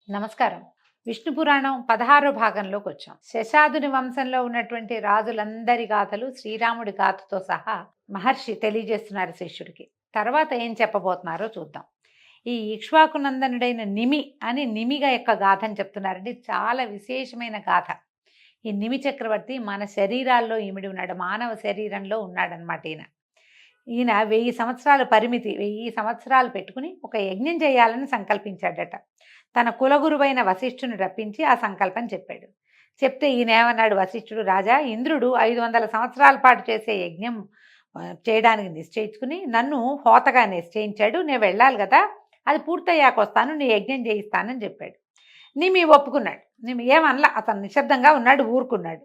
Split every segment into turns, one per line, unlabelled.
నమస్కారం. విష్ణు పురాణం 16 భాగంలోకి వచ్చాం. శశాదుని వంశంలో ఉన్నటువంటి రాజులందరి గాథలు శ్రీరాముడి గాథతో సహా మహర్షి తెలియజేస్తున్నారు శిష్యుడికి. తర్వాత ఏం చెప్పబోతున్నారో చూద్దాం. ఈ ఇక్ష్వాకునందనుడైన నిమిగా యొక్క గాథని చెప్తున్నారండి. చాలా విశేషమైన గాథ. ఈ నిమి చక్రవర్తి మన శరీరాల్లో ఇమిడి ఉన్నాడు, మానవ శరీరంలో ఉన్నాడనమాట. ఈయన 1000 సంవత్సరాల పరిమితి, 1000 సంవత్సరాలు పెట్టుకుని ఒక యజ్ఞం చేయాలని సంకల్పించాడట. తన కులగురువైన వశిష్ఠుని రప్పించి ఆ సంకల్పం చెప్పాడు. చెప్తే ఈయన ఏమన్నాడు వశిష్ఠుడు, రాజా, ఇంద్రుడు 500 సంవత్సరాల పాటు చేసే యజ్ఞం చేయడానికి నిశ్చయించుకుని నన్ను హోతగా నిశ్చయించాడు. నేను వెళ్ళాలి కదా, అది పూర్తయ్యాక వస్తాను, నీ యజ్ఞం చేయిస్తానని చెప్పాడు. నిమి ఒప్పుకున్నాడు. నిమి ఏమనలా, అతను నిశ్శబ్దంగా ఉన్నాడు, ఊరుకున్నాడు.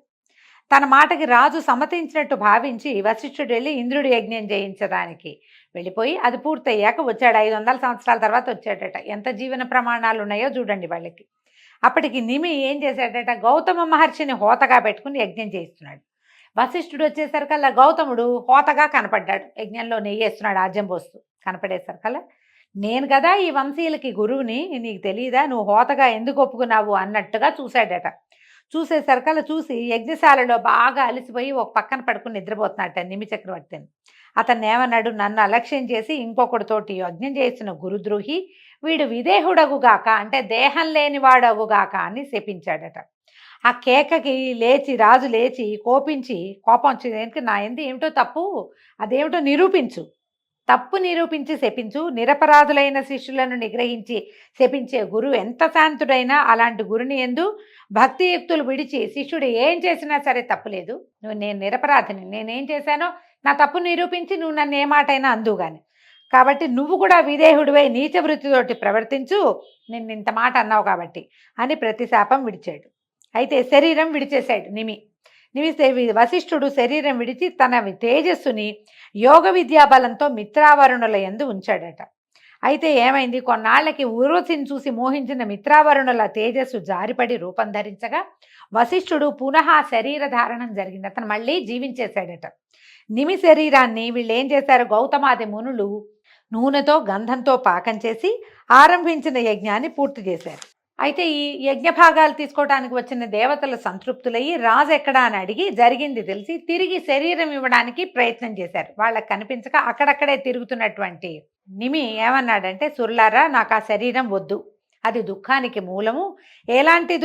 తన మాటకి రాజు సమ్మతించినట్టు భావించి వశిష్ఠుడు వెళ్ళి ఇంద్రుడి యజ్ఞం చేయించడానికి వెళ్ళిపోయి అది పూర్తయ్యాక వచ్చాడు. 500 సంవత్సరాల తర్వాత వచ్చాడట. ఎంత జీవన ప్రమాణాలు ఉన్నాయో చూడండి వాళ్ళకి. అప్పటికి నిమి ఏం చేశాడట, గౌతమ మహర్షిని హోతగా పెట్టుకుని యజ్ఞం చేయిస్తున్నాడు. వశిష్ఠుడు వచ్చేసరికల్లా గౌతముడు హోతగా కనపడ్డాడు, యజ్ఞంలో నెయ్యేస్తున్నాడు, ఆజ్యం పోస్తూ కనపడేసరికల్లా, నేను కదా ఈ వంశీయులకి గురువుని, నీకు తెలియదా, నువ్వు హోతగా ఎందుకు ఒప్పుకున్నావు అన్నట్టుగా చూశాడట. చూసేసరికల్లా చూసి యజ్ఞశాలలో బాగా అలసిపోయి ఒక పక్కన పడుకుని నిద్రపోతున్నాడట నిమి చక్రవర్తిని. అతన్ని ఏమన్నాడు, నన్ను అలక్ష్యం చేసి ఇంకొకటితోటి యజ్ఞం చేసిన గురుద్రోహి, వీడు విదేహుడగుగాక, అంటే దేహం లేనివాడగుగాక అని శపించాడట. ఆ కేకకి రాజు లేచి కోపం వచ్చింది, నా ఎందు ఏమిటో తప్పు, అదేమిటో నిరూపించు, తప్పు నిరూపించి శపించు, నిరపరాధులైన శిష్యులను నిగ్రహించి శపించే గురువు ఎంత శాంతుడైనా అలాంటి గురుని ఎందు భక్తియుక్తులు విడిచి శిష్యుడు ఏం చేసినా సరే తప్పులేదు. నేను నిరపరాధిని, నేనేం చేశానో నా తప్పు నిరూపించి నువ్వు నన్ను ఏ మాటైనా అందుగాని, కాబట్టి నువ్వు కూడా విదేహుడివై నీచ వృత్తితోటి ప్రవర్తించు, నిన్ను ఇంత మాట అన్నావు కాబట్టి అని ప్రతిశాపం విడిచాడు. అయితే శరీరం విడిచేశాడు నిమి. వశిష్ఠుడు శరీరం విడిచి తన తేజస్సుని యోగ విద్యాబలంతో మిత్రావరుణుల యందు ఉంచాడట. అయితే ఏమైంది, కొన్నాళ్లకి ఊర్వశిని చూసి మోహించిన మిత్రావరుణుల తేజస్సు జారిపడి రూపం ధరించగా వశిష్ఠుడు పునః శరీర ధారణం జరిగింది. అతను మళ్ళీ జీవించేశాడట. నిమి శరీరాన్ని వీళ్ళు ఏం చేశారు, గౌతమాది మునులు నూనెతో గంధంతో పాకం చేసి ఆరంభించిన యజ్ఞాన్ని పూర్తి చేశారు. అయితే ఈ యజ్ఞ భాగాలు తీసుకోవడానికి వచ్చిన దేవతలు సంతృప్తులయ్యి రాజు ఎక్కడా అని అడిగి జరిగింది తెలిసి తిరిగి శరీరం ఇవ్వడానికి ప్రయత్నం చేశారు. వాళ్ళకి కనిపించక అక్కడక్కడే తిరుగుతున్నటువంటి నిమి ఏమన్నాడంటే, సుర్లారా, నాకు ఆ శరీరం వద్దు, అది దుఃఖానికి మూలము, ఎలాంటి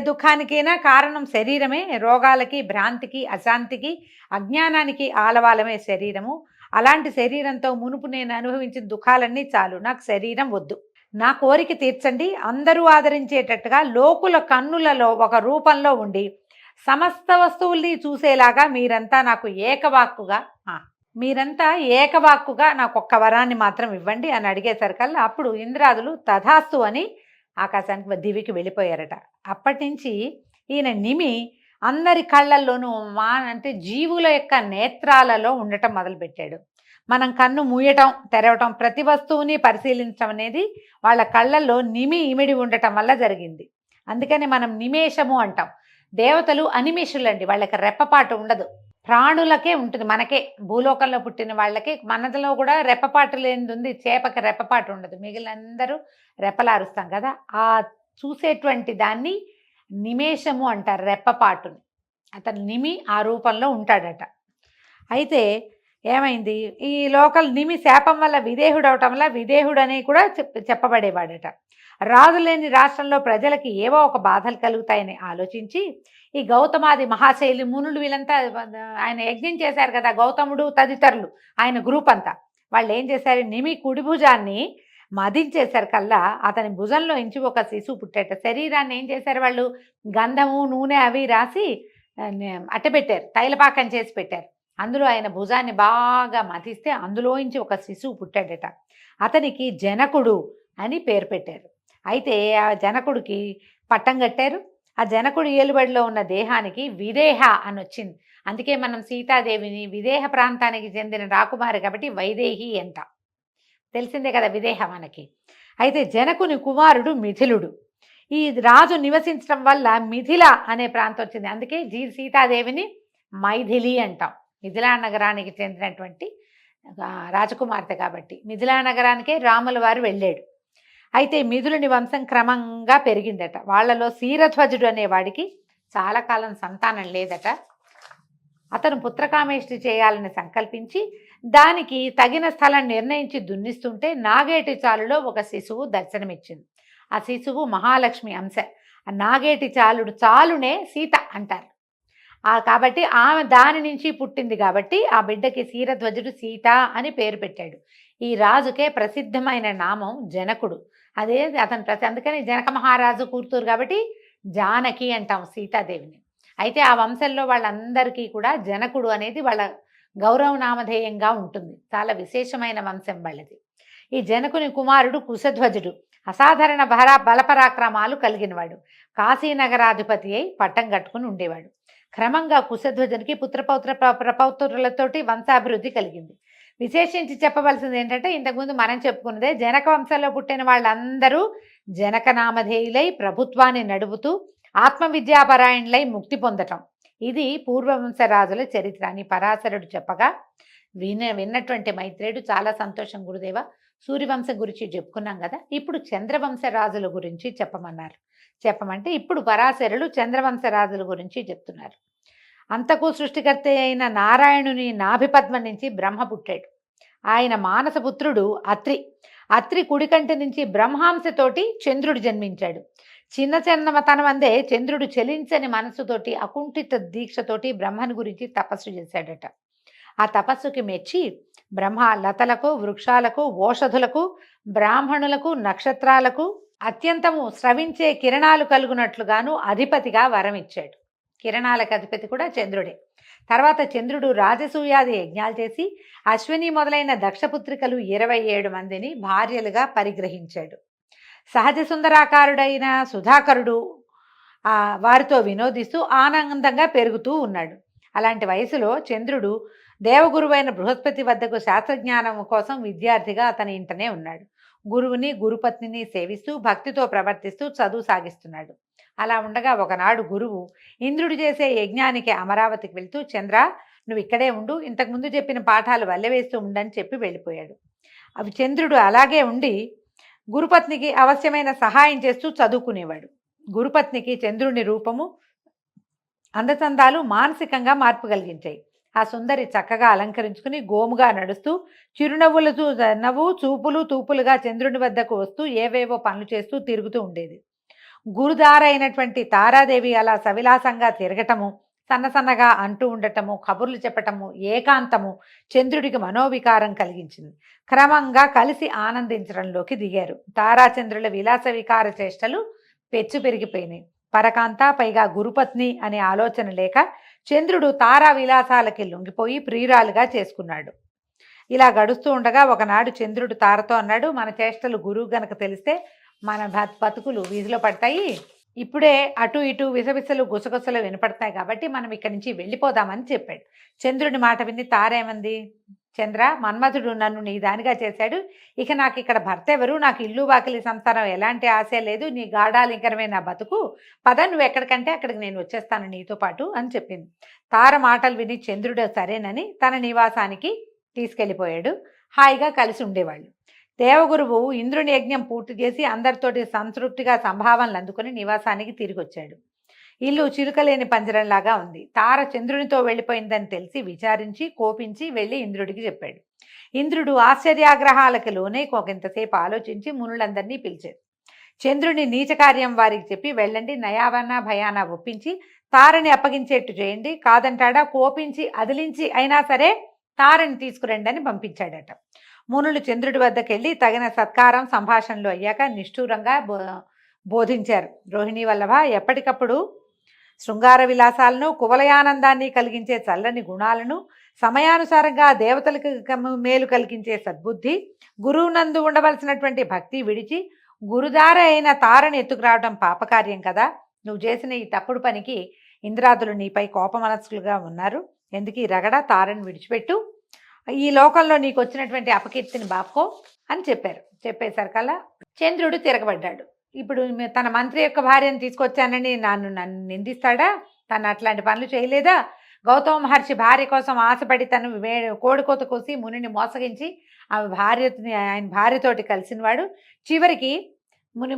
దుఃఖానికైనా కారణం శరీరమే, రోగాలకి, భ్రాంతికి, అశాంతికి, అజ్ఞానానికి ఆలవాలమే శరీరము. అలాంటి శరీరంతో మునుపు నేను అనుభవించిన దుఃఖాలన్నీ చాలు, నాకు శరీరం వద్దు, నా కోరిక తీర్చండి. అందరూ ఆదరించేటట్టుగా లోకుల కన్నులలో ఒక రూపంలో ఉండి సమస్త వస్తువుల్ని చూసేలాగా మీరంతా ఏకవాక్కుగా నాకు ఒక్క వరాన్ని మాత్రం ఇవ్వండి అని అడిగేసరికల్లా అప్పుడు ఇంద్రాదులు తథాస్తు అని ఆకాశానికి దివికి వెళ్ళిపోయారట. అప్పటి నుంచి ఈయన నిమి అందరి కళ్ళల్లోనూ అంటే జీవుల యొక్క నేత్రాలలో ఉండటం మొదలుపెట్టాడు. మనం కన్ను మూయటం, తెరవటం, ప్రతి వస్తువుని పరిశీలించడం అనేది వాళ్ళ కళ్ళల్లో నిమి ఇమిడి ఉండటం వల్ల జరిగింది. అందుకని మనం నిమేషము అంటాం. దేవతలు అనిమేషులండి, వాళ్ళకి రెప్పపాటు ఉండదు, ప్రాణులకే ఉంటుంది. మనకే భూలోకంలో పుట్టిన వాళ్ళకి, మనలో కూడా రెప్పపాటు లేనిది ఉంది, చేపకి రెప్పపాటు ఉండదు, మిగిలిన అందరూ రెప్పలారుస్తాం కదా, ఆ చూసేటువంటి దాన్ని నిమేషము అంటారు, రెప్పపాటుని. అతను నిమి ఆ రూపంలో ఉంటాడట. అయితే ఏమైంది, ఈ లోకల్ నిమి శాపం వల్ల విదేహుడు అవటం వల్ల విదేహుడని కూడా చెప్పబడేవాడట. రాజు లేని రాష్ట్రంలో ప్రజలకి ఏవో ఒక బాధలు కలుగుతాయని ఆలోచించి ఈ గౌతమాది మహాశైలి మునులు వీళ్ళంతా ఆయన యజ్ఞం చేశారు కదా, గౌతముడు తదితరులు ఆయన గ్రూప్ అంతా, వాళ్ళు ఏం చేశారు, నిమి కుడి భుజాన్ని మదించేశారు కల్లా అతని భుజంలో ఇంచి ఒక శిశువు పుట్టేట. శరీరాన్ని ఏం చేశారు వాళ్ళు, గంధము నూనె అవి రాసి అట్టబెట్టారు, తైలపాకం చేసి పెట్టారు. అందులో ఆయన భుజాన్ని బాగా మతిస్తే అందులోంచి ఒక శిశువు పుట్టాడట. అతనికి జనకుడు అని పేరు పెట్టారు. అయితే ఆ జనకుడికి పట్టం కట్టారు. ఆ జనకుడు ఏలుబడిలో ఉన్న దేహానికి విదేహ అని వచ్చింది. అందుకే మనం సీతాదేవిని విదేహ ప్రాంతానికి చెందిన రాకుమారి కాబట్టి వైదేహి అంట, తెలిసిందే కదా విదేహ మనకి. అయితే జనకుని కుమారుడు మిథిలుడు. ఈ రాజు నివసించడం వల్ల మిథిల అనే ప్రాంతం వచ్చింది. అందుకే సీతాదేవిని మైథిలి అంటాం. మిథిలా నగరానికి చెందినటువంటి రాజకుమార్తె కాబట్టి మిథిలా నగరానికే రాముల వారు వెళ్ళాడు. అయితే మిథులుని వంశం క్రమంగా పెరిగిందట. వాళ్ళలో శీరధ్వజుడు అనేవాడికి చాలా కాలం సంతానం లేదట. అతను పుత్రకామేష్టి చేయాలని సంకల్పించి దానికి తగిన స్థలం నిర్ణయించి దున్నిస్తుంటే నాగేటి చాలులో ఒక శిశువు దర్శనమిచ్చింది. ఆ శిశువు మహాలక్ష్మి అంశ. ఆ నాగేటి చాలునే సీత అంటారు. కాబట్టి ఆమె దాని నుంచి పుట్టింది కాబట్టి ఆ బిడ్డకి శీరధ్వజుడు సీత అని పేరు పెట్టాడు. ఈ రాజుకే ప్రసిద్ధమైన నామం జనకుడు. అదే అతను అందుకని జనక మహారాజు కూతురు కాబట్టి జానకి అంటాం సీతాదేవిని. అయితే ఆ వంశంలో వాళ్ళందరికీ కూడా జనకుడు అనేది వాళ్ళ గౌరవ నామధేయంగా ఉంటుంది. చాలా విశేషమైన వంశం వాళ్ళది. ఈ జనకుని కుమారుడు కుశధ్వజుడు అసాధారణ బలపరాక్రమాలు కలిగినవాడు. కాశీనగరాధిపతి అయి పట్టం కట్టుకుని ఉండేవాడు. క్రమంగా కుశధ్వజునికి ప్రపౌత్రులతోటి వంశాభివృద్ధి కలిగింది. విశేషించి చెప్పవలసింది ఏంటంటే ఇంతకుముందు మనం చెప్పుకున్నదే జనక వంశంలో పుట్టిన వాళ్ళందరూ జనక నామధేయులై ప్రభుత్వాన్ని నడుపుతూ ఆత్మవిద్యాపరాయణులై ముక్తి పొందటం. ఇది పూర్వవంశ రాజుల చరిత్ర అని పరాశరుడు చెప్పగా విన్నటువంటి మైత్రేయుడు చాలా సంతోషం గురుదేవ, సూర్యవంశం గురించి చెప్పుకున్నాం కదా, ఇప్పుడు చంద్రవంశ రాజుల గురించి చెప్పమంటే ఇప్పుడు పరాశరుడు చంద్రవంశ రాజుల గురించి చెప్తున్నారు. అంతకు సృష్టికర్త అయిన నారాయణుని నాభిపద్మ నుంచి బ్రహ్మ పుట్టాడు. ఆయన మానసపుత్రుడు అత్రి కుడికంటి నుంచి బ్రహ్మాంశతోటి చంద్రుడు జన్మించాడు. చిన్నతనం అందే చంద్రుడు చలించని మనసుతోటి అకుంఠిత దీక్షతోటి బ్రహ్మని గురించి తపస్సు చేశాడట. ఆ తపస్సుకి మెచ్చి బ్రహ్మ లతలకు, వృక్షాలకు, ఓషధులకు, బ్రాహ్మణులకు, నక్షత్రాలకు అత్యంతము స్రవించే కిరణాలు కలుగునట్లుగాను అధిపతిగా వరం ఇచ్చాడు. కిరణాలకు అధిపతి కూడా చంద్రుడే. తర్వాత చంద్రుడు రాజసూయాది యజ్ఞాలు చేసి అశ్విని మొదలైన దక్షపుత్రికలు 27 మందిని భార్యలుగా పరిగ్రహించాడు. సహజ సుందరాకారుడైన సుధాకరుడు వారితో వినోదిస్తూ ఆనందంగా పెరుగుతూ ఉన్నాడు. అలాంటి వయసులో చంద్రుడు దేవగురువైన బృహస్పతి వద్దకు శాస్త్రజ్ఞానం కోసం విద్యార్థిగా అతని ఇంటనే ఉన్నాడు. గురువుని గురుపత్నిని సేవిస్తూ భక్తితో ప్రవర్తిస్తూ చదువు సాగిస్తున్నాడు. అలా ఉండగా ఒకనాడు గురువు ఇంద్రుడు చేసే యజ్ఞానికి అమరావతికి వెళ్తూ, చంద్ర నువ్వు ఇక్కడే ఉండు, ఇంతకుముందు చెప్పిన పాఠాలు వల్లెవేస్తూ ఉండని చెప్పి వెళ్ళిపోయాడు. అవి చంద్రుడు అలాగే ఉండి గురుపత్నికి అవశ్యమైన సహాయం చేస్తూ చదువుకునేవాడు. గురుపత్నికి చంద్రుని రూపము, అందచందాలు మానసికంగా మార్పు కలిగించాయి. ఆ సుందరి చక్కగా అలంకరించుకుని గోముగా నడుస్తూ చిరునవ్వులు చూపులు తూపులుగా చంద్రుని వద్దకు వస్తూ ఏవేవో పనులు చేస్తూ తిరుగుతూ ఉండేది. గురుదారైనటువంటి తారాదేవి అలా సవిలాసంగా తిరగటము, సన్నసన్నగా అంటూ ఉండటము, కబుర్లు చెప్పటము, ఏకాంతము చంద్రుడికి మనోవికారం కలిగించింది. క్రమంగా కలిసి ఆనందించడంలోకి దిగారు. తారాచంద్రుల విలాస వికార చేష్టలు పెచ్చు పెరిగిపోయినాయి. పరకాంత పైగా గురుపత్ని అనే ఆలోచన లేక చంద్రుడు తారా విలాసాలకి లొంగిపోయి ప్రియురాలుగా చేసుకున్నాడు. ఇలా గడుస్తూ ఉండగా ఒకనాడు చంద్రుడు తారతో అన్నాడు, మన చేష్టలు గురువు గనక తెలిస్తే మన బతుకులు వీధిలో పడతాయి. ఇప్పుడే అటు ఇటు విసవిసలు గుసగుసలు వినపడతాయి కాబట్టి మనం ఇక్కడి నుంచి వెళ్ళిపోదామని చెప్పాడు. చంద్రుడి మాట విని తారేమంది, చంద్ర మన్మధుడు నన్ను నీ దానిగా చేశాడు, ఇక నాకు ఇక్కడ భర్త ఎవరు, నాకు ఇల్లు వాకిలి సంతానం ఎలాంటి ఆశ లేదు, నీ గాఢాలింకరమే నా బతుకు, పద నువ్వు ఎక్కడికంటే అక్కడికి నేను వచ్చేస్తాను నీతో పాటు అని చెప్పింది. తార మాటలు విని చంద్రుడు సరేనని తన నివాసానికి తీసుకెళ్ళిపోయాడు. హాయిగా కలిసి ఉండేవాళ్ళు. దేవగురువు ఇంద్రుని యజ్ఞం పూర్తి చేసి అందరితోటి సంతృప్తిగా సంభావనలు అందుకుని నివాసానికి తిరిగి వచ్చాడు. ఇల్లు చిలుకలేని పంజరంలాగా ఉంది. తార చంద్రునితో వెళ్ళిపోయిందని తెలిసి విచారించి కోపించి వెళ్ళి ఇంద్రుడికి చెప్పాడు. ఇంద్రుడు ఆశ్చర్యాగ్రహాలకు లోనే కొంతసేపు ఆలోచించి మునులందరినీ పిలిచాడు. చంద్రుని నీచకార్యం వారికి చెప్పి వెళ్ళండి, నయావన భయాన ఒప్పించి తారని అప్పగించేట్టు చేయండి, కాదంటాడా కోపించి అదిలించి అయినా సరే తారని తీసుకురండి అని పంపించాడట. మునులు చంద్రుడి వద్దకెళ్ళి తగిన సత్కారం సంభాషణలు అయ్యాక నిష్ఠూరంగా బోధించారు. రోహిణీ వల్లభ, ఎప్పటికప్పుడు శృంగార విలాసాలను, కువలయానందాన్ని కలిగించే చల్లని గుణాలను, సమయానుసారంగా దేవతలకు మేలు కలిగించే సద్బుద్ధి, గురువునందు ఉండవలసినటువంటి భక్తి విడిచి గురుదార అయిన తారని ఎత్తుకురావడం పాపకార్యం కదా. నువ్వు చేసిన ఈ తప్పుడు పనికి ఇంద్రాదులు నీపై కోపమనస్కులుగా ఉన్నారు. ఎందుకు ఈ రగడ, తారని విడిచిపెట్టు, ఈ లోకంలో నీకు వచ్చినటువంటి అపకీర్తిని బాపుకో అని చెప్పేసరికల్లా చంద్రుడు తిరగబడ్డాడు. ఇప్పుడు తన మంత్రి యొక్క భార్యను తీసుకొచ్చానని నన్ను నిందిస్తాడా? తను అట్లాంటి పనులు చేయలేదా? గౌతమ మహర్షి భార్య కోసం ఆశపడి తను కోడికోత కోసి మునిని మోసగించి ఆయన భార్యతోటి కలిసినవాడు. చివరికి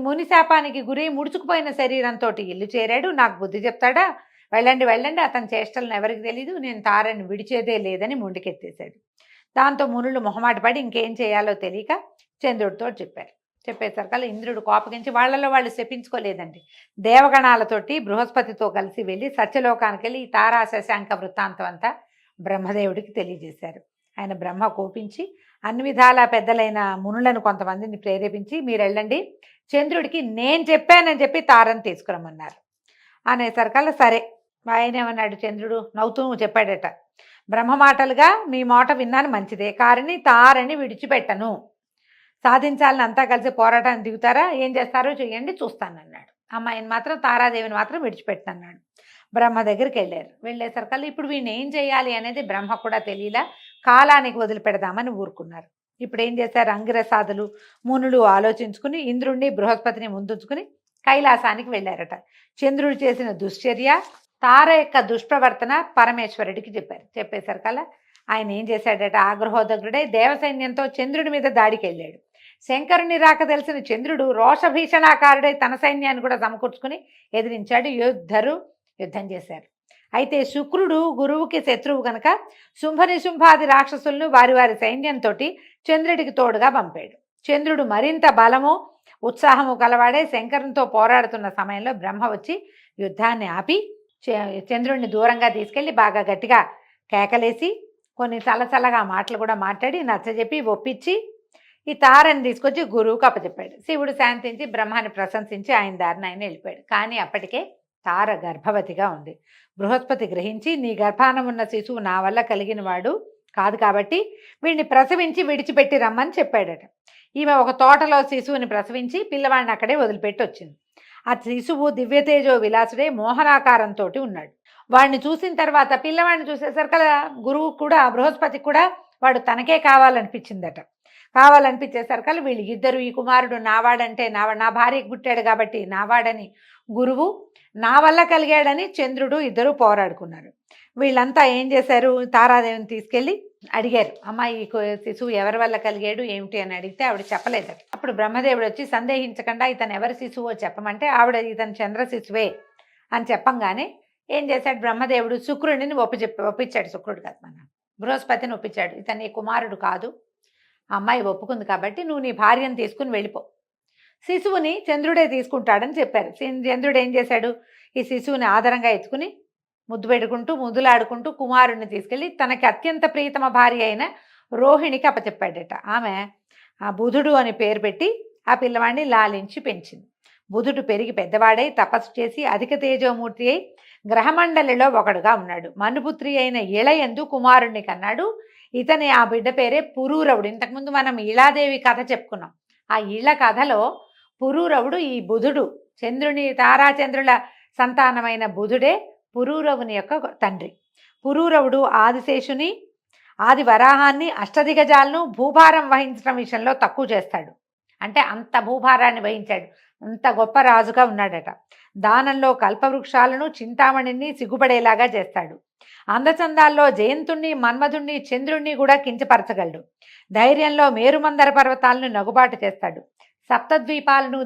ముని శాపానికి గురి ముడుచుకుపోయిన శరీరంతో ఇల్లు చేరాడు. నాకు బుద్ధి చెప్తాడా? వెళ్ళండి వెళ్ళండి, అతని చేష్టలను ఎవరికి తెలీదు, నేను తారని విడిచేదే లేదని మొండికెత్తేశాడు. దాంతో మునులు మొహమాటపడి ఇంకేం చేయాలో తెలియక చంద్రుడితో చెప్పారు. చెప్పేసరికల్లా ఇంద్రుడు కోపగించి వాళ్ళలో వాళ్ళు శపించుకోలేదండి. దేవగణాలతోటి బృహస్పతితో కలిసి వెళ్ళి సత్యలోకానికి వెళ్ళి ఈ తారా శశాంక వృత్తాంతం అంతా బ్రహ్మదేవుడికి తెలియజేశారు. ఆయన బ్రహ్మ కోపించి అన్ని విధాల పెద్దలైన మునులను కొంతమందిని ప్రేరేపించి మీరు వెళ్ళండి, చంద్రుడికి నేను చెప్పానని చెప్పి తారని తీసుకురమ్మన్నారు. అనేసరికల్లా సరే. ఆయన ఏమన్నాడు, చంద్రుడు నవ్వుతూ చెప్పాడట, బ్రహ్మ మాటలుగా మీ మాట విన్నాను మంచిదే, కానీ తారని విడిచిపెట్టను. సాధించాలని అంతా కలిసి పోరాటాన్ని దిగుతారా? ఏం చేస్తారో చేయండి, చూస్తానన్నాడు. అమ్మాయిని మాత్రం తారాదేవిని మాత్రం విడిచిపెట్టనన్నాడు. బ్రహ్మ దగ్గరికి వెళ్ళారు. వెళ్ళేసరికల్లా ఇప్పుడు వీడిని ఏం చేయాలి అనేది బ్రహ్మ కూడా తెలియలా, కాలానికి వదిలిపెడదామని ఊరుకున్నారు. ఇప్పుడు ఏం చేశారు, అంగిరసాదులు మునులు ఆలోచించుకుని ఇంద్రుణ్ణి బృహస్పతిని ముందుంచుకుని కైలాసానికి వెళ్ళారట. చంద్రుడు చేసిన దుశ్చర్య, తార యొక్క దుష్ప్రవర్తన పరమేశ్వరుడికి చెప్పారు. చెప్పేసరికల్లా ఆయన ఏం చేశాడట, ఆగ్రహోదగ్రుడై దేవసైన్యంతో చంద్రుడి మీద దాడికి వెళ్ళాడు. శంకరుని రాక తెలిసిన చంద్రుడు రోషభీషణాకారుడై తన సైన్యాన్ని కూడా సమకూర్చుకుని ఎదిరించాడు. యుద్ధం చేశారు. అయితే శుక్రుడు గురువుకి శత్రువు కనుక శుంభాది రాక్షసులను వారి వారి సైన్యంతో చంద్రుడికి తోడుగా పంపాడు. చంద్రుడు మరింత బలము ఉత్సాహము కలవాడే శంకరునితో పోరాడుతున్న సమయంలో బ్రహ్మ వచ్చి యుద్ధాన్ని ఆపి చంద్రుడిని దూరంగా తీసుకెళ్లి బాగా గట్టిగా కేకలేసి కొన్ని చల్లచల్లగా మాటలు కూడా మాట్లాడి నచ్చజెప్పి ఒప్పించి ఈ తారని తీసుకొచ్చి గురువుకు అప్పచెప్పాడు. శివుడు శాంతించి బ్రహ్మాన్ని ప్రశంసించి ఆయన దారిని ఆయన వెళ్ళిపోయాడు. కానీ అప్పటికే తార గర్భవతిగా ఉంది. బృహస్పతి గ్రహించి నీ గర్భాన ఉన్న శిశువు నా వల్ల కలిగిన వాడు కాదు, కాబట్టి వీడిని ప్రసవించి విడిచిపెట్టి రమ్మని చెప్పాడట. ఈమె ఒక తోటలో శిశువుని ప్రసవించి పిల్లవాడిని అక్కడే వదిలిపెట్టి వచ్చింది. ఆ శిశువు దివ్యతేజో విలాసుడే మోహనాకారంతో ఉన్నాడు. వాడిని చూసిన తర్వాత పిల్లవాడిని చూసేసరికల్లా గురువు కూడా బృహస్పతికి కూడా వాడు తనకే కావాలనిపించిందట. కావాలనిపించేసరికల్లా వీళ్ళు ఇద్దరు, ఈ కుమారుడు నావాడంటే నా భార్యకు పుట్టాడు కాబట్టి నావాడని గురువు, నా వల్ల కలిగాడని చంద్రుడు ఇద్దరు పోరాడుకున్నారు. వీళ్ళంతా ఏం చేశారు, తారాదేవిని తీసుకెళ్ళి అడిగారు, అమ్మాయి శిశువు ఎవరి వల్ల కలిగాడు ఏమిటి అని అడిగితే ఆవిడ చెప్పలేదట. అప్పుడు బ్రహ్మదేవుడు వచ్చి సందేహించకుండా ఇతను ఎవరి శిశువో చెప్పమంటే ఆవిడ ఇతను చంద్ర శిశువే అని చెప్పంగానే ఏం చేశాడు బ్రహ్మదేవుడు, శుక్రుడిని ఒప్పించాడు. శుక్రుడు కాదు, మన బృహస్పతిని ఒప్పించాడు. ఇతని కుమారుడు కాదు, ఆ అమ్మాయి ఒప్పుకుంది కాబట్టి నువ్వు నీ భార్యను తీసుకుని వెళ్ళిపో, శిశువుని చంద్రుడే తీసుకుంటాడని చెప్పారు. చంద్రుడు ఏం చేశాడు, ఈ శిశువుని ఆదరంగా ఎత్తుకుని ముద్దు పెట్టుకుంటూ ముద్దులాడుకుంటూ కుమారుడిని తీసుకెళ్ళి తనకి అత్యంత ప్రియతమ భార్య అయిన రోహిణికి అప్పచెప్పాడట. ఆమె ఆ బుధుడు అని పేరు పెట్టి ఆ పిల్లవాడిని లాలించి పెంచింది. బుధుడు పెరిగి పెద్దవాడై తపస్సు చేసి అధిక తేజోమూర్తి అయి గ్రహమండలిలో ఒకడుగా ఉన్నాడు. మనుపుత్రి అయిన ఇళయందు కుమారుణ్ణి కన్నాడు. ఇతని ఆ బిడ్డ పేరే పురూరవుడు. ఇంతకుముందు మనం ఇళాదేవి కథ చెప్పుకున్నాం. ఆ ఇళ కథలో పురూరవుడు ఈ బుధుడు, చంద్రుని తారాచంద్రుల సంతానమైన బుధుడే పురూరవుని యొక్క తండ్రి. పురూరవుడు ఆదిశేషుని, ఆది వరాహాన్ని, అష్టదిగజాలను భూభారం వహించడం విషయంలో తక్కువ చేస్తాడు. అంటే అంత భూభారాన్ని వహించాడు, అంత గొప్ప రాజుగా ఉన్నాడట. దానంలో కల్పవృక్షాలను చింతామణిని సిగ్గుపడేలాగా చేస్తాడు. అందచందాల్లో జయంతుణ్ణి, మన్మధుణ్ణి, చంద్రుణ్ణి కూడా కించపరచగలడు. ధైర్యంలో మేరుమందర పర్వతాలను నగుబాటు చేస్తాడు. సప్తద్వీపాలను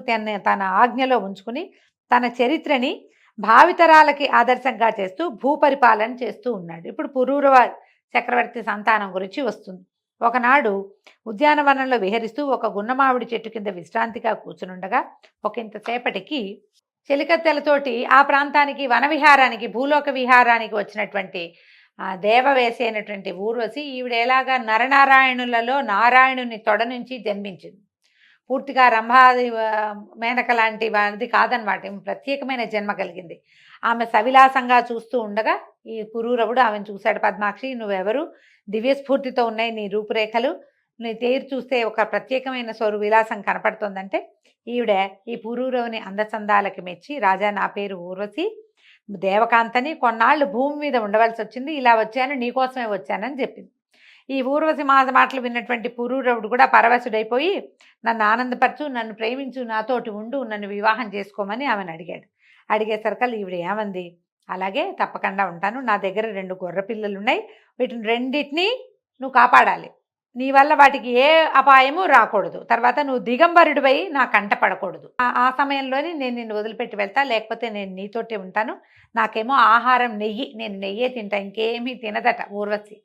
తన ఆజ్ఞలో ఉంచుకుని తన చరిత్రని భావితరాలకి ఆదర్శంగా చేస్తూ భూపరిపాలన చేస్తూ ఉన్నాడు. ఇప్పుడు పురూరవ చక్రవర్తి సంతానం గురించి వస్తుంది. ఒకనాడు ఉద్యానవనంలో విహరిస్తూ ఒక గున్నమావిడి చెట్టు కింద విశ్రాంతిగా కూర్చునుండగా ఒకంతసేపటికి చెలికత్తెలతోటి ఆ ప్రాంతానికి వన విహారానికి, భూలోక విహారానికి వచ్చినటువంటి దేవవేసి అయినటువంటి ఊర్వశి, ఈవిడ ఎలాగా నరనారాయణులలో నారాయణుని తొడ నుంచి జన్మించింది. పూర్తిగా రంభాది మేనక లాంటి వారిది కాదనమాట, ప్రత్యేకమైన జన్మ కలిగింది. ఆమె సవిలాసంగా చూస్తూ ఉండగా ఈ పురూరవుడు ఆమెను చూశాడు. పద్మాక్షి, నువ్వెవరు? దివ్యస్ఫూర్తితో ఉన్నాయి నీ రూపురేఖలు, నీ తేరు చూస్తే ఒక ప్రత్యేకమైన విలాసం కనపడుతోందంటే ఈవిడ ఈ పురూరవుని అందచందాలకి మెచ్చి, రాజా నా పేరు ఊర్వశి, దేవకాంతని, కొన్నాళ్ళు భూమి మీద ఉండవలసి వచ్చింది, ఇలా వచ్చాను, నీకోసమే వచ్చానని చెప్పింది. ఈ ఊర్వశి మాటలు విన్నటువంటి పురూరవుడు కూడా పరవశుడైపోయి నన్ను ఆనందపరచు, నన్ను ప్రేమించు, నాతోటి ఉండు, నన్ను వివాహం చేసుకోమని ఆమెను అడిగాడు. అడిగేసరికల్లా ఈవిడ ఏమంది, అలాగే తప్పకుండా ఉంటాను, నా దగ్గర 2 గొర్రె పిల్లలు ఉన్నాయి, వీటిని రెండింటినీ నువ్వు కాపాడాలి, నీ వల్ల వాటికి ఏ అపాయము రాకూడదు. తర్వాత నువ్వు దిగంబరుడివై నా కంట పడకూడదు. ఆ సమయంలోనే నేను నిన్ను వదిలిపెట్టి వెళ్తా, లేకపోతే నేను నీతోటే ఉంటాను. నాకేమో ఆహారం నెయ్యి, నేను నెయ్యే తింటా, ఇంకేమీ తినదట ఊర్వశి.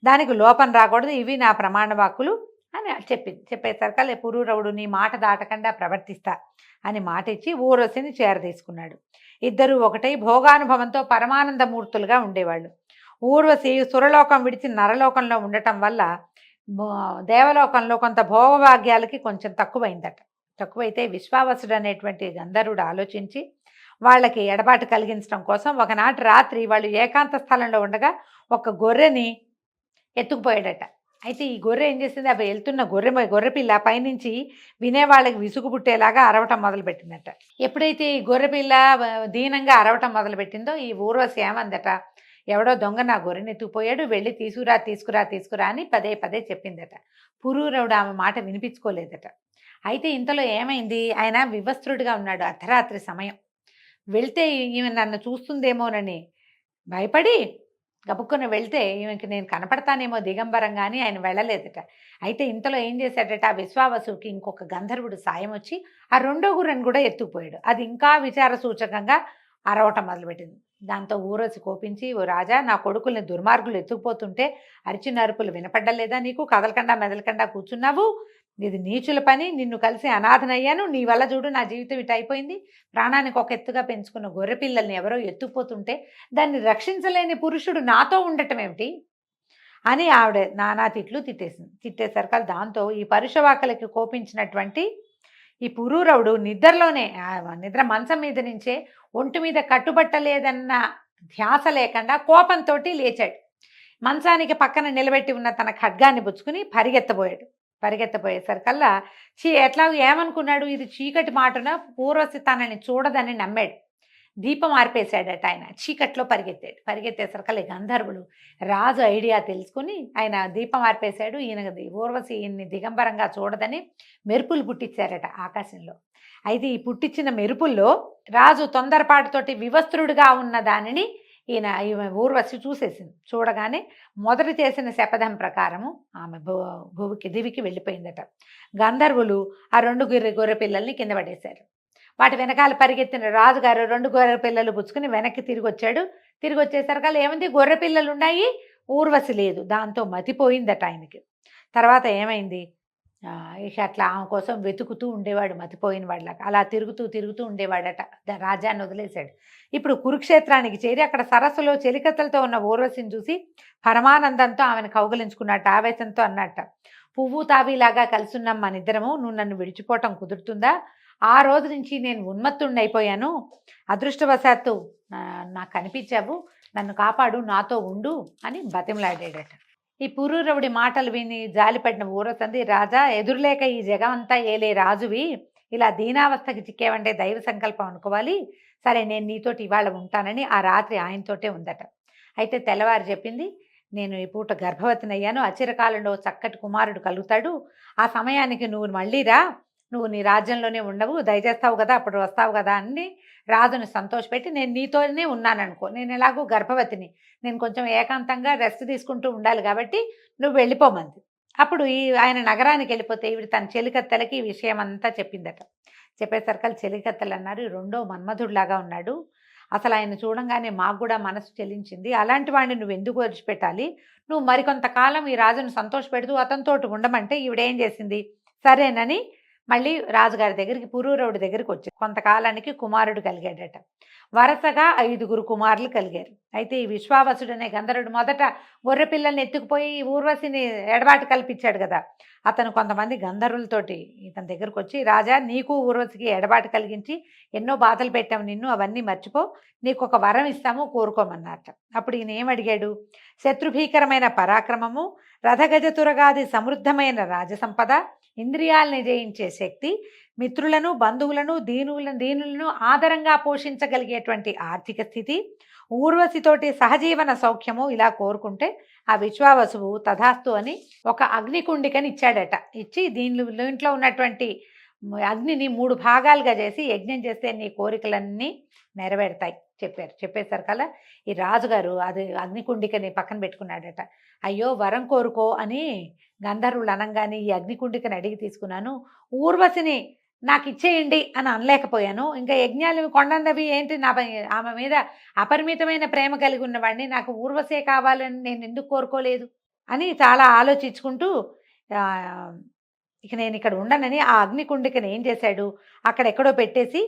దానికి లోపం రాకూడదు, ఇవి నా ప్రమాణ వాక్కులు అని చెప్పింది. చెప్పేసరికి పురూరవుడు నీ మాట దాటకుండా ప్రవర్తిస్తా అని మాట ఇచ్చి ఊర్వశిని చేరదీసుకున్నాడు. ఇద్దరూ ఒకటై భోగానుభవంతో పరమానందమూర్తులుగా ఉండేవాళ్ళు. ఊర్వశి సురలోకం విడిచి నరలోకంలో ఉండటం వల్ల దేవలోకంలో కొంత భోగభాగ్యాలకి కొంచెం తక్కువైతే విశ్వావసుడు అనేటువంటి గంధర్వుడు ఆలోచించి వాళ్ళకి ఎడబాటు కలిగించడం కోసం ఒకనాటి రాత్రి వాళ్ళు ఏకాంత స్థలంలో ఉండగా ఒక గొర్రెని ఎత్తుకుపోయాడట. అయితే ఈ గొర్రె ఏం చేసింది, అవి వెళ్తున్న గొర్రెపిల్ల పైనుంచి వినేవాళ్ళకి విసుగు పుట్టేలాగా అరవటం మొదలుపెట్టిందట. ఎప్పుడైతే ఈ గొర్రెపిల్ల దీనంగా అరవటం మొదలుపెట్టిందో ఈ ఊర్వశి ఏమందట, ఎవడో దొంగ నా గొర్రెని ఎత్తుకుపోయాడు, వెళ్ళి తీసుకురా అని పదే చెప్పిందట. పురూరవుడు ఆమె మాట వినిపించుకోలేదట. అయితే ఇంతలో ఏమైంది, ఆయన వివస్త్రుడిగా ఉన్నాడు. అర్ధరాత్రి సమయం. వెళ్తే ఈమె నన్ను చూస్తుందేమోనని భయపడి గబుక్కున వెళ్తే ఈమెకి నేను కనపడతానేమో దిగంబరంగా అని ఆయన వెళ్ళలేదట. అయితే ఇంతలో ఏం చేశాడట, ఆ విశ్వావసుకి ఇంకొక గంధర్వుడు సాయం వచ్చి ఆ రెండో గుర్రెని కూడా ఎత్తుకుపోయాడు. అది ఇంకా విచార సూచకంగా అరవటం మొదలుపెట్టింది. దాంతో ఊర్వశి కోపించి, ఓ రాజా, నా కొడుకుల్ని దుర్మార్గులు ఎత్తుకుపోతుంటే అరిచిన అరుపులు వినపడ్డలేదా నీకు? కదలకుండా మెదలకుండా కూర్చున్నావు. ఇది నీచుల పని, నిన్ను కలిసి అనాథనయ్యాను, నీ వల్ల చూడు నా జీవితం ఇటు అయిపోయింది. ప్రాణానికి ఒక ఎత్తుగా పెంచుకున్న గొర్రె పిల్లల్ని ఎవరో ఎత్తుకుపోతుంటే దాన్ని రక్షించలేని పురుషుడు నాతో ఉండటం ఏమిటి అని ఆవిడ నానా తిట్టేసరికి దాంతో ఈ పరుషవాకలకి కోపించినటువంటి ఈ పురూరవుడు నిద్ర మంచం మీద నుంచే ఒంటి మీద కట్టుబట్టలేదన్న ధ్యాస లేకుండా కోపంతో లేచాడు. మంచానికి పక్కన నిలబెట్టి ఉన్న తన ఖడ్గాన్ని పుచ్చుకుని పరిగెత్తపోయేసరికల్లా ఎట్లాగో ఏమనుకున్నాడు, ఇది చీకటి మాటున ఊర్వశి తనని చూడదని నమ్మాడు. దీపం ఆర్పేశాడట. ఆయన చీకట్లో పరిగెత్తేసరికల్లా గంధర్వులు రాజు ఐడియా తెలుసుకుని ఆయన దీపం ఆర్పేశాడు. ఊర్వశి ఈయన్ని దిగంబరంగా చూడదని మెరుపులు పుట్టించారట ఆకాశంలో. అయితే ఈ పుట్టించిన మెరుపుల్లో రాజు తొందరపాటుతోటి వివస్త్రుడిగా ఉన్న దానిని ఈమె ఊర్వశి చూసేసింది. చూడగానే మొదట చేసిన శపథం ప్రకారము ఆమె దివికి వెళ్ళిపోయిందట. గంధర్వులు ఆ రెండు గొర్రె పిల్లల్ని కింద పడేశారు. వాటి వెనకాల పరిగెత్తిన రాజుగారు రెండు గొర్రె పిల్లలు పుచ్చుకుని వెనక్కి తిరిగి వచ్చేసరికి ఏముంది, గొర్రె పిల్లలు ఉన్నాయి, ఊర్వశి లేదు. దాంతో మతిపోయిందట ఆయనకి. తర్వాత ఏమైంది, ఇక అట్లా ఆమె కోసం వెతుకుతూ ఉండేవాడు, మతిపోయిన వాళ్ళకి. అలా తిరుగుతూ ఉండేవాడట. రాజ్యాన్ని వదిలేశాడు. ఇప్పుడు కురుక్షేత్రానికి చేరి అక్కడ సరస్సులో చెలికత్తలతో ఉన్న ఊర్వశిని చూసి పరమానందంతో ఆమెను కౌగలించుకున్నట్ట, ఆవేశంతో అన్నట్ట, పువ్వు తాబీలాగా కలుసున్నాం మనిద్దరము, నువ్వు నన్ను విడిచిపోవటం కుదురుతుందా? ఆ రోజు నుంచి నేను ఉన్మత్తుణ్ణి అయిపోయాను. అదృష్టవశాత్తు నాకు కనిపించావు, నన్ను కాపాడు, నాతో ఉండు అని బతిమలాడాడట. ఈ పురూరవుడి మాటలు విని జాలిపడిన ఊరతంది, రాజా, ఎదురులేక ఈ జగమంతా ఏలే రాజువి, ఇలా దీనావస్థకి చిక్కేవంటే దైవ సంకల్పం అనుకోవాలి. సరే, నేను నీతోటి ఇవాళ ఉంటానని ఆ రాత్రి ఆయనతోటే ఉందట. అయితే తెల్లవారు చెప్పింది, నేను ఈ పూట గర్భవతినయ్యాను, అచిరకాలంలో చక్కటి కుమారుడు కలుగుతాడు, ఆ సమయానికి నువ్వు మళ్ళీ రా, నువ్వు నీ రాజ్యంలోనే ఉండవు, దయచేస్తావు కదా, అప్పుడు వస్తావు కదా అని రాజుని సంతోషపెట్టి, నేను నీతోనే ఉన్నాననుకో, నేను ఎలాగో గర్భవతిని, నేను కొంచెం ఏకాంతంగా రెస్ట్ తీసుకుంటూ ఉండాలి కాబట్టి నువ్వు వెళ్ళిపోమంది. అప్పుడు ఆయన నగరానికి వెళ్ళిపోతే ఈవిడ తన చెలికత్తెలకి ఈ విషయం అంతా చెప్పిందట. చెప్పేసరికి చెలికత్తెలు అన్నారు, రెండో మన్మధుడిలాగా ఉన్నాడు, అసలు ఆయన చూడంగానే మాకు కూడా మనసు చెల్లించింది, అలాంటి వాడిని నువ్వు ఎందుకు విడిచిపెట్టాలి, నువ్వు మరికొంతకాలం ఈ రాజును సంతోషపెడుతూ అతనితోటి ఉండమంటే ఈవిడేం చేసింది, సరేనని మళ్ళీ రాజుగారి దగ్గరికి, పురూరవుడి దగ్గరికి వచ్చి కొంతకాలానికి కుమారుడు కలిగాడట. వరుసగా 5 కుమారులు కలిగారు. అయితే ఈ విశ్వావసుడు అనే గంధర్వుడు మొదట గొర్రె పిల్లల్ని ఎత్తుకుపోయి ఊర్వశిని ఎడబాటు కల్పించాడు కదా, అతను కొంతమంది గంధర్వులతోటి ఇతని దగ్గరకు వచ్చి, రాజా, నీకు ఊర్వశికి ఎడబాటు కలిగించి ఎన్నో బాధలు పెట్టాము నిన్ను, అవన్నీ మర్చిపో, నీకు ఒక వరం ఇస్తాము, కోరుకోమన్నట్ట. అప్పుడు ఈయన ఏమడిగాడు, శత్రుభీకరమైన పరాక్రమము, రథగజ తురగాది సమృద్ధమైన రాజసంపద, ఇంద్రియాలని జయించే శక్తి, మిత్రులను బంధువులను దీనులను ఆదరంగా పోషించగలిగేటువంటి ఆర్థిక స్థితి, ఊర్వశితోటి సహజీవన సౌఖ్యము ఇలా కోరుకుంటే ఆ విశ్వావసువు తథాస్తు అని ఒక అగ్నికుండికని ఇచ్చాడట. ఇచ్చి దీంట్లో ఉన్నటువంటి అగ్నిని 3 భాగాలుగా చేసి యజ్ఞం చేస్తే నీ కోరికలన్నీ నెరవేరుతాయి చెప్పారు. చెప్పేసరి కల్లా ఈ రాజుగారు అది అగ్నికుండికని పక్కన పెట్టుకున్నాడట. అయ్యో వరం కోరుకో అని గంధర్వులు అనంగానే ఈ అగ్నికుండికని అడిగి తీసుకున్నాను. ఊర్వశిని నాకు ఇచ్చేయండి అని అనలేకపోయాను. ఇంకా యజ్ఞాలు కొండన్నవి ఏంటి ఆమె మీద అపరిమితమైన ప్రేమ కలిగి ఉన్నవాడిని, నాకు ఊర్వశే కావాలని నేను ఎందుకు కోరుకోలేదు అని చాలా ఆలోచించుకుంటూ ఇక నేను ఇక్కడ ఉండనని ఆ అగ్నికుండికని ఏం చేశాడు, అక్కడెక్కడో పెట్టేసి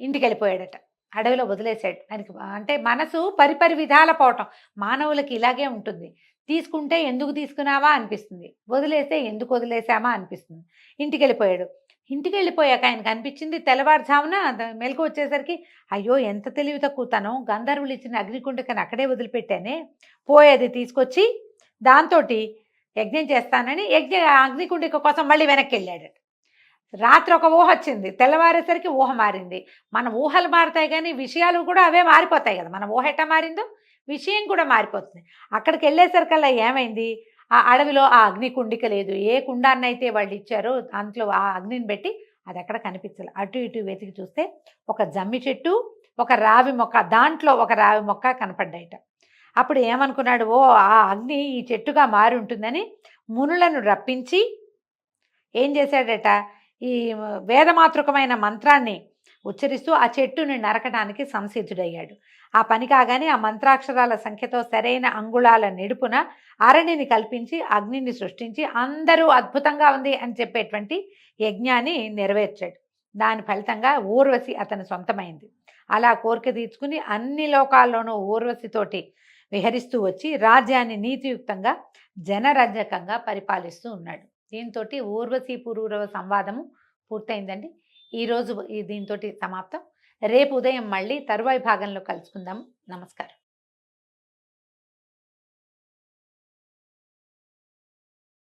ఇంటికెళ్ళిపోయాడట. అడవిలో వదిలేశాడు. ఆయనకి అంటే మనసు పరిపరి విధాల పోవటం మానవులకి ఇలాగే ఉంటుంది. తీసుకుంటే ఎందుకు తీసుకున్నావా అనిపిస్తుంది, వదిలేస్తే ఎందుకు వదిలేసామా అనిపిస్తుంది. ఇంటికెళ్ళిపోయాడు. ఇంటికెళ్ళిపోయాక ఆయనకు అనిపించింది తెల్లవారుజామున మెలకు వచ్చేసరికి, అయ్యో ఎంత తెలివి తక్కువతనం, గంధర్వులు ఇచ్చిన అగ్నికుండికని అక్కడే వదిలిపెట్టానే, పోయేది తీసుకొచ్చి దాంతో యజ్ఞం చేస్తానని అగ్నికుండిక కోసం మళ్ళీ వెనక్కి వెళ్ళాడు. రాత్రి ఒక ఊహ వచ్చింది, తెల్లవారేసరికి ఊహ మారింది. మన ఊహలు మారుతాయి కానీ విషయాలు కూడా అవే మారిపోతాయి కదా. మన ఊహ ఎట్టా మారిందో విషయం కూడా మారిపోతుంది. అక్కడికి వెళ్ళేసరికల్లా ఏమైంది, ఆ అడవిలో ఆ అగ్నికుండిక లేదు. ఏ కుండాన్నైతే వాళ్ళు ఇచ్చారో దాంట్లో ఆ అగ్నిని పెట్టి అది ఎక్కడ కనిపించాలి. అటు ఇటు వెతికి చూస్తే ఒక జమ్మి చెట్టు, ఒక రావి మొక్క, దాంట్లో ఒక రావి మొక్క కనపడ్డాయిట. అప్పుడు ఏమనుకున్నాడు, ఓ ఆ అగ్ని ఈ చెట్టుగా మారి ఉంటుందని మునులను రప్పించి ఏం చేశాడట, ఈ వేదమాతృకమైన మంత్రాన్ని ఉచ్చరిస్తూ ఆ చెట్టుని నరకడానికి సంసిద్ధుడయ్యాడు. ఆ పని కాగానే ఆ మంత్రాక్షరాల సంఖ్యతో సరైన అంగుళాల నిడుపున అరణిని కల్పించి అగ్నిని సృష్టించి అందరూ అద్భుతంగా ఉంది అని చెప్పేటువంటి యజ్ఞాన్ని నెరవేర్చాడు. దాని ఫలితంగా ఊర్వశి అతని సొంతమైంది. అలా కోరిక తీర్చుకుని అన్ని లోకాల్లోనూ ఊర్వశితోటి విహరిస్తూ వచ్చి రాజ్యాన్ని నీతియుక్తంగా జనరంజకంగా పరిపాలిస్తూ ఉన్నాడు. దీంతో ఊర్వశీ పురూరవ సంవాదము పూర్తయిందండి. ఈరోజు దీంతో సమాప్తం. రేపు ఉదయం మళ్ళీ తరువాయి భాగంలో కలుసుకుందాం. నమస్కారం.